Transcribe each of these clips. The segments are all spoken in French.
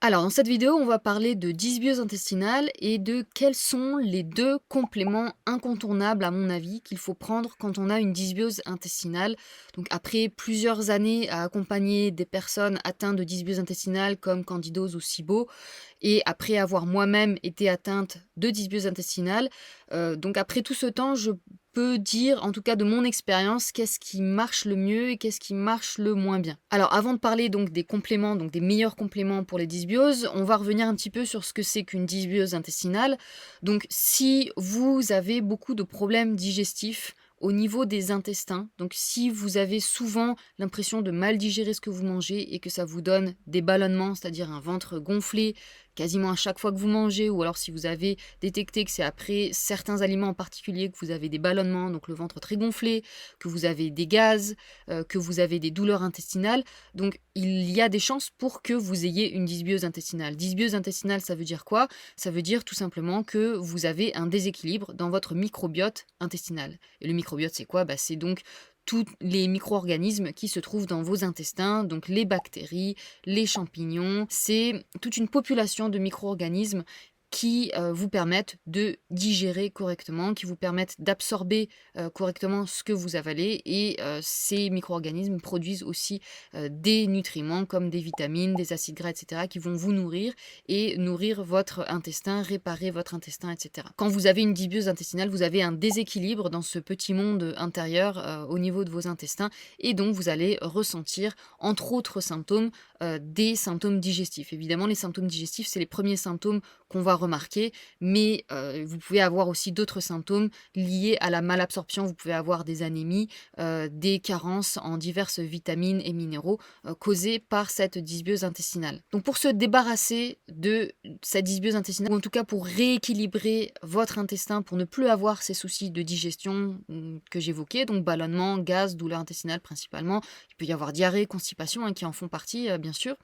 Alors, dans cette vidéo, on va parler de dysbiose intestinale et de quels sont les deux compléments incontournables, à mon avis, qu'il faut prendre quand on a une dysbiose intestinale. Donc, après plusieurs années à accompagner des personnes atteintes de dysbiose intestinale comme candidose ou SIBO, et après avoir moi-même été atteinte de dysbiose intestinale, donc après tout ce temps, je peux dire, en tout cas de mon expérience, qu'est-ce qui marche le mieux et qu'est-ce qui marche le moins bien. Alors avant de parler donc des compléments, donc des meilleurs compléments pour les dysbioses, on va revenir un petit peu sur ce que c'est qu'une dysbiose intestinale. Donc si vous avez beaucoup de problèmes digestifs au niveau des intestins, donc si vous avez souvent l'impression de mal digérer ce que vous mangez et que ça vous donne des ballonnements, c'est-à-dire un ventre gonflé quasiment à chaque fois que vous mangez, ou alors si vous avez détecté que c'est après certains aliments en particulier que vous avez des ballonnements, donc le ventre très gonflé, que vous avez des gaz, que vous avez des douleurs intestinales, donc il y a des chances pour que vous ayez une dysbiose intestinale. Dysbiose intestinale, ça veut dire quoi? Ça veut dire tout simplement que vous avez un déséquilibre dans votre microbiote intestinal. Et le microbiote, c'est quoi? C'est donc tous les micro-organismes qui se trouvent dans vos intestins, donc les bactéries, les champignons. C'est toute une population de micro-organismes qui vous permettent de digérer correctement, qui vous permettent d'absorber correctement ce que vous avalez. Et ces micro-organismes produisent aussi des nutriments comme des vitamines, des acides gras, etc., qui vont vous nourrir et nourrir votre intestin, réparer votre intestin, etc. Quand vous avez une dysbiose intestinale, vous avez un déséquilibre dans ce petit monde intérieur au niveau de vos intestins, et donc vous allez ressentir, entre autres symptômes, des symptômes digestifs. Évidemment, les symptômes digestifs, c'est les premiers symptômes qu'on va remarquer, mais vous pouvez avoir aussi d'autres symptômes liés à la malabsorption. Vous pouvez avoir des anémies, des carences en diverses vitamines et minéraux causées par cette dysbiose intestinale. Donc pour se débarrasser de cette dysbiose intestinale, ou en tout cas pour rééquilibrer votre intestin, pour ne plus avoir ces soucis de digestion que j'évoquais, donc ballonnement, gaz, douleur intestinale principalement, il peut y avoir diarrhée, constipation qui en font partie bien sûr.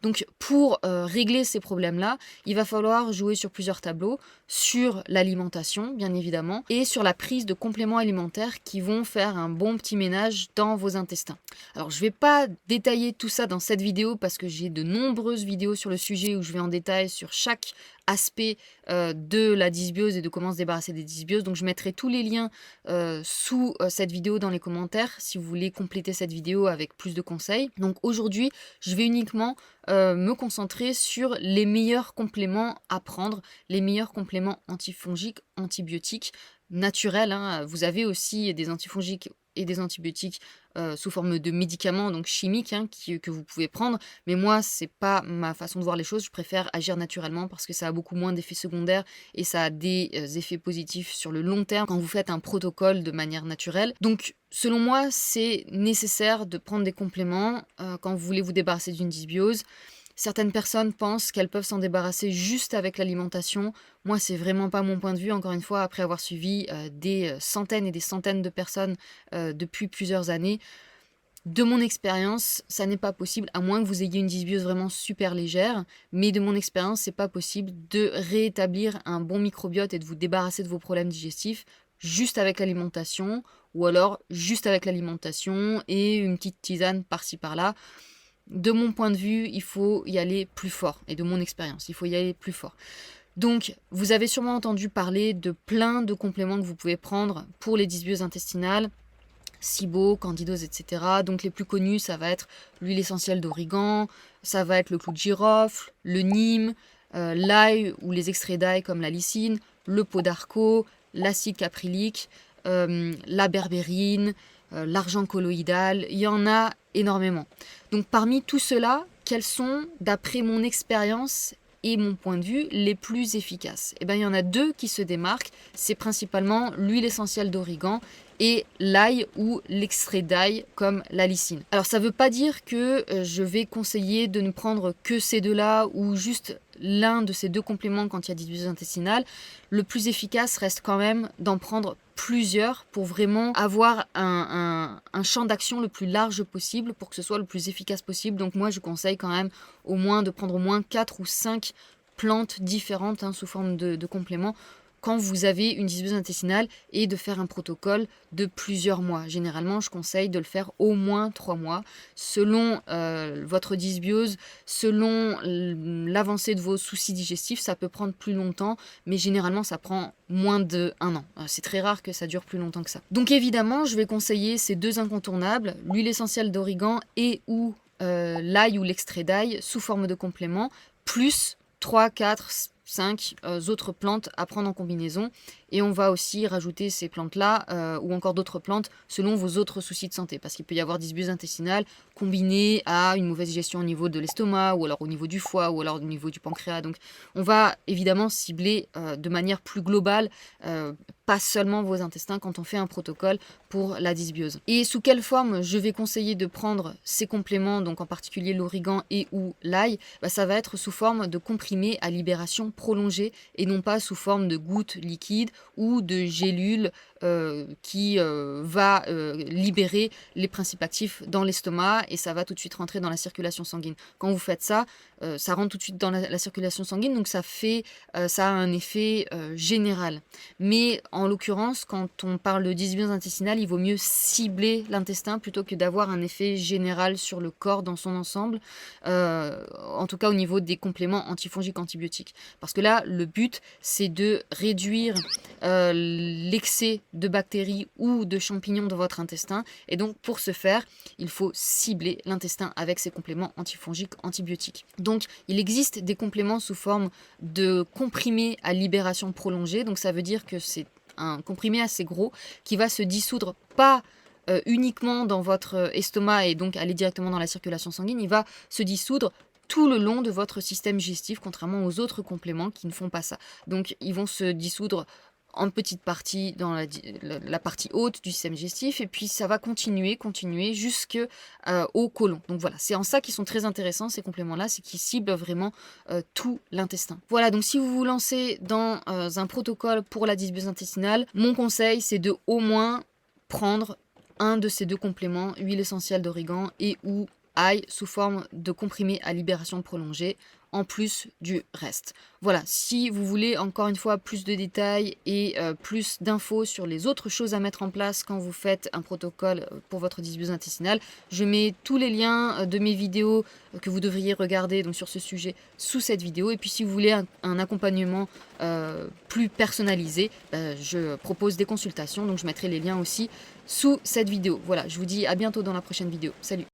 Donc pour régler ces problèmes-là, il va falloir jouer sur plusieurs tableaux, sur l'alimentation bien évidemment, et sur la prise de compléments alimentaires qui vont faire un bon petit ménage dans vos intestins. Alors je ne vais pas détailler tout ça dans cette vidéo parce que j'ai de nombreuses vidéos sur le sujet où je vais en détail sur chaque aspect de la dysbiose et de comment se débarrasser des dysbioses. Donc je mettrai tous les liens sous cette vidéo dans les commentaires si vous voulez compléter cette vidéo avec plus de conseils. Donc aujourd'hui, je vais uniquement me concentrer sur les meilleurs compléments à prendre, les meilleurs compléments antifongiques, antibiotiques, naturels. Vous avez aussi des antifongiques et des antibiotiques sous forme de médicaments, donc chimiques, que vous pouvez prendre. Mais moi, c'est pas ma façon de voir les choses. Je préfère agir naturellement parce que ça a beaucoup moins d'effets secondaires et ça a des effets positifs sur le long terme quand vous faites un protocole de manière naturelle. Donc, selon moi, c'est nécessaire de prendre des compléments quand vous voulez vous débarrasser d'une dysbiose. Certaines personnes pensent qu'elles peuvent s'en débarrasser juste avec l'alimentation. Moi, c'est vraiment pas mon point de vue. Encore une fois, après avoir suivi des centaines et des centaines de personnes depuis plusieurs années, de mon expérience, ça n'est pas possible, à moins que vous ayez une dysbiose vraiment super légère. Mais de mon expérience, c'est pas possible de rétablir un bon microbiote et de vous débarrasser de vos problèmes digestifs juste avec l'alimentation, ou alors juste avec l'alimentation et une petite tisane par-ci par-là. De mon point de vue, il faut y aller plus fort. Et de mon expérience, il faut y aller plus fort. Donc, vous avez sûrement entendu parler de plein de compléments que vous pouvez prendre pour les dysbioses intestinales, SIBO, candidose, etc. Donc, les plus connus, ça va être l'huile essentielle d'origan, ça va être le clou de girofle, le nîmes, l'ail ou les extraits d'ail comme la lysine, le pot d'arco, l'acide caprylique, la berbérine, l'argent colloïdal, il y en a énormément. Donc parmi tout cela, quels sont, d'après mon expérience et mon point de vue, les plus efficaces? Eh bien, il y en a deux qui se démarquent, c'est principalement l'huile essentielle d'origan et l'ail ou l'extrait d'ail comme la lysine. Alors ça ne veut pas dire que je vais conseiller de ne prendre que ces deux-là ou juste l'un de ces deux compléments quand il y a dysbiose intestinale. Le plus efficace reste quand même d'en prendre plusieurs pour vraiment avoir un champ d'action le plus large possible pour que ce soit le plus efficace possible. Donc moi je conseille quand même au moins de prendre au moins 4 ou 5 plantes différentes sous forme de compléments quand vous avez une dysbiose intestinale et de faire un protocole de plusieurs mois. Généralement, je conseille de le faire au moins 3 mois. Selon votre dysbiose, selon l'avancée de vos soucis digestifs, ça peut prendre plus longtemps, mais généralement, ça prend moins d'1 an. C'est très rare que ça dure plus longtemps que ça. Donc évidemment, je vais conseiller ces 2 incontournables, l'huile essentielle d'origan et ou l'ail ou l'extrait d'ail sous forme de complément, plus 3, 4, 5 autres plantes à prendre en combinaison. Et on va aussi rajouter ces plantes-là ou encore d'autres plantes selon vos autres soucis de santé. Parce qu'il peut y avoir dysbiose intestinale combinée à une mauvaise digestion au niveau de l'estomac ou alors au niveau du foie ou alors au niveau du pancréas. Donc on va évidemment cibler de manière plus globale, pas seulement vos intestins quand on fait un protocole pour la dysbiose. Et sous quelle forme je vais conseiller de prendre ces compléments, donc en particulier l'origan et ou l'ail, ça va être sous forme de comprimés à libération prolongée et non pas sous forme de gouttes liquides ou de gélules qui va libérer les principes actifs dans l'estomac et ça va tout de suite rentrer dans la circulation sanguine. Quand vous faites ça, ça rentre tout de suite dans la circulation sanguine, donc ça a un effet général. Mais en l'occurrence, quand on parle de dysbiose intestinale, il vaut mieux cibler l'intestin plutôt que d'avoir un effet général sur le corps dans son ensemble, en tout cas au niveau des compléments antifongiques antibiotiques. Parce que là, le but, c'est de réduire l'excès de bactéries ou de champignons dans votre intestin. Et donc, pour ce faire, il faut cibler l'intestin avec ces compléments antifongiques antibiotiques. Donc, il existe des compléments sous forme de comprimés à libération prolongée. Donc, ça veut dire que c'est un comprimé assez gros qui va se dissoudre pas uniquement dans votre estomac et donc aller directement dans la circulation sanguine. Il va se dissoudre tout le long de votre système digestif, contrairement aux autres compléments qui ne font pas ça. Donc, ils vont se dissoudre en petite partie dans la partie haute du système digestif et puis ça va continuer jusque au côlon. Donc voilà, c'est en ça qu'ils sont très intéressants ces compléments-là, c'est qu'ils ciblent vraiment tout l'intestin. Voilà, donc si vous vous lancez dans un protocole pour la dysbiose intestinale, mon conseil c'est de au moins prendre un de ces 2 compléments, huile essentielle d'origan et ou ail sous forme de comprimé à libération prolongée, en plus du reste. Voilà, si vous voulez encore une fois plus de détails et plus d'infos sur les autres choses à mettre en place quand vous faites un protocole pour votre dysbiose intestinale, je mets tous les liens de mes vidéos que vous devriez regarder donc sur ce sujet sous cette vidéo. Et puis si vous voulez un accompagnement plus personnalisé, je propose des consultations, donc je mettrai les liens aussi sous cette vidéo. Voilà, je vous dis à bientôt dans la prochaine vidéo. Salut!